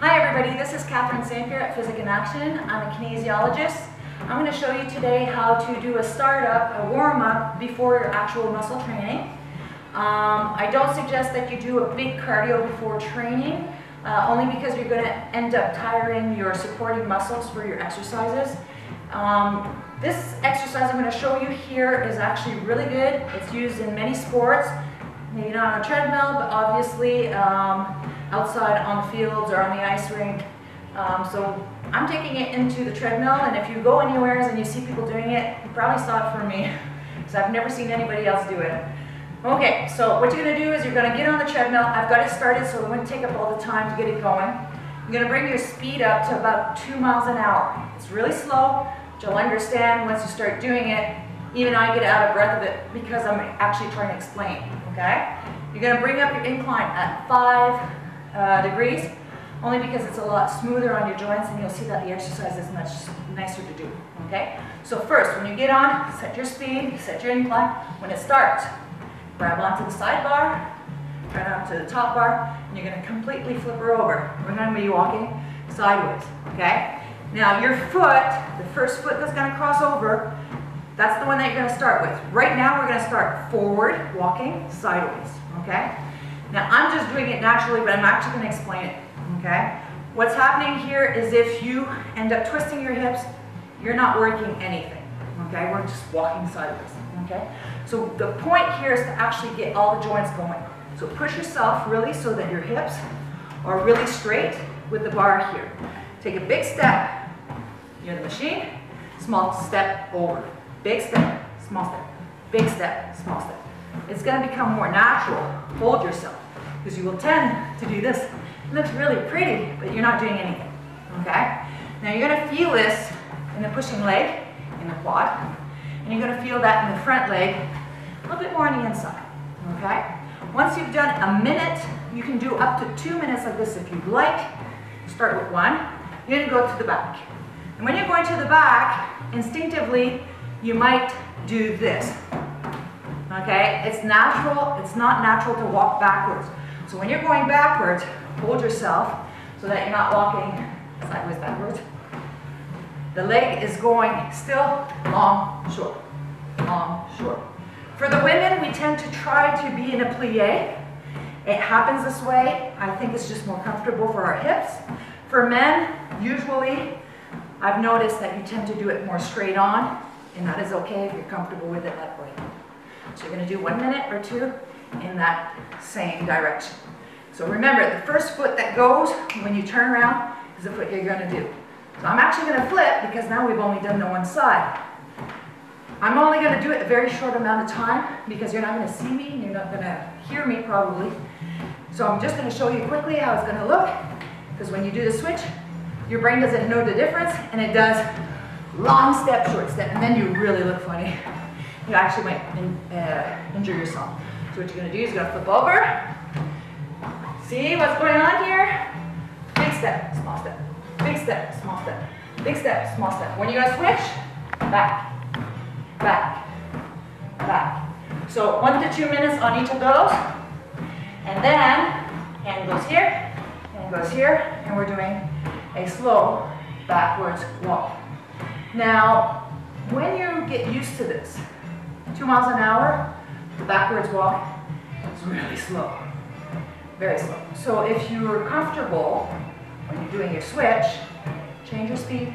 Hi everybody, this is St-Pierre at Physikinaction. I'm a kinesiologist. I'm going to show you today how to do a startup, a warm-up before your actual muscle training. I don't suggest that you do a big cardio before training, only because you're going to end up tiring your supporting muscles for your exercises. This exercise I'm going to show you here is actually really good. It's used in many sports, maybe not on a treadmill, but obviously outside on the fields or on the ice rink. So I'm taking it into the treadmill, and if you go anywhere and you see people doing it, you probably saw it from me, because I've never seen anybody else do it. Okay, so what you're going to do is you're going to get on the treadmill. I've got it started so it won't take up all the time to get it going. You're going to bring your speed up to about 2 miles an hour. It's really slow, but you'll understand once you start doing it. Even I get out of breath of it because I'm actually trying to explain, okay? You're going to bring up your incline at 5 degrees, only because it's a lot smoother on your joints, and you'll see that the exercise is much nicer to do, okay? So first, when you get on, set your speed, set your incline. When it starts, grab onto the side bar, right onto the top bar, and you're going to completely flip her over. We're going to be walking sideways, okay? Now your foot, the first foot that's going to cross over, that's the one that you're going to start with. Right now we're going to start forward, walking sideways, okay? Now I'm just doing it naturally, but I'm actually going to explain it, okay? What's happening here is if you end up twisting your hips, you're not working anything, okay? We're just walking sideways, okay? So the point here is to actually get all the joints going. So push yourself really so that your hips are really straight with the bar here. Take a big step near the machine, small step over. Big step, small step, big step, small step. It's going to become more natural. Hold yourself, because you will tend to do this. It looks really pretty, but you're not doing anything, okay? Now you're going to feel this in the pushing leg, in the quad, and you're going to feel that in the front leg, a little bit more on the inside, okay? Once you've done a minute, you can do up to 2 minutes like this if you'd like. Start with 1. You're going to go to the back. And when you're going to the back, instinctively, you might do this, okay? It's natural, it's not natural to walk backwards. So when you're going backwards, hold yourself so that you're not walking sideways backwards. The leg is going still long, short, long, short. For the women, we tend to try to be in a plie. It happens this way. I think it's just more comfortable for our hips. For men, usually, I've noticed that you tend to do it more straight on, and that is okay if you're comfortable with it that way. So you're going to do 1 minute or 2 in that same direction. So remember, the first foot that goes when you turn around is the foot you're going to do. So I'm actually going to flip because now we've only done the one side. I'm only going to do it a very short amount of time because you're not going to see me and you're not going to hear me probably. So I'm just going to show you quickly how it's going to look, because when you do the switch, your brain doesn't know the difference, and it does long step, short step, and then you really look funny. You actually might injure yourself. So what you're going to do is you're going to flip over. See what's going on here? Big step, small step. Big step, small step. Big step, small step. When you're going to switch, back, back, back. So 1 to 2 minutes on each of those. And then, hand goes here, hand goes here, and we're doing a slow backwards walk. Now, when you get used to this, 2 miles an hour, the backwards walk is really slow, very slow. So if you're comfortable when you're doing your switch, change your speed.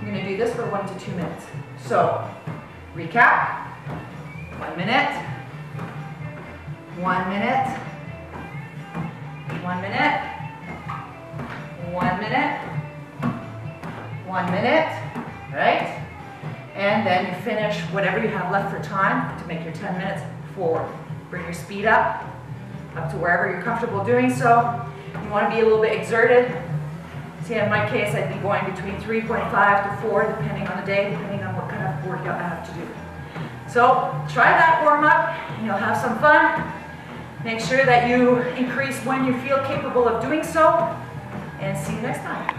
You're going to do this for 1 to 2 minutes. So, recap, 1 minute, 1 minute, 1 minute, 1 minute, 1 minute, right? And then you finish whatever you have left for time to make your 10 minutes forward. Bring your speed up to wherever you're comfortable doing so. You want to be a little bit exerted. See, in my case, I'd be going between 3.5 to 4, depending on the day, depending on what kind of workout I have to do. So try that warm up, and you'll have some fun. Make sure that you increase when you feel capable of doing so, and see you next time.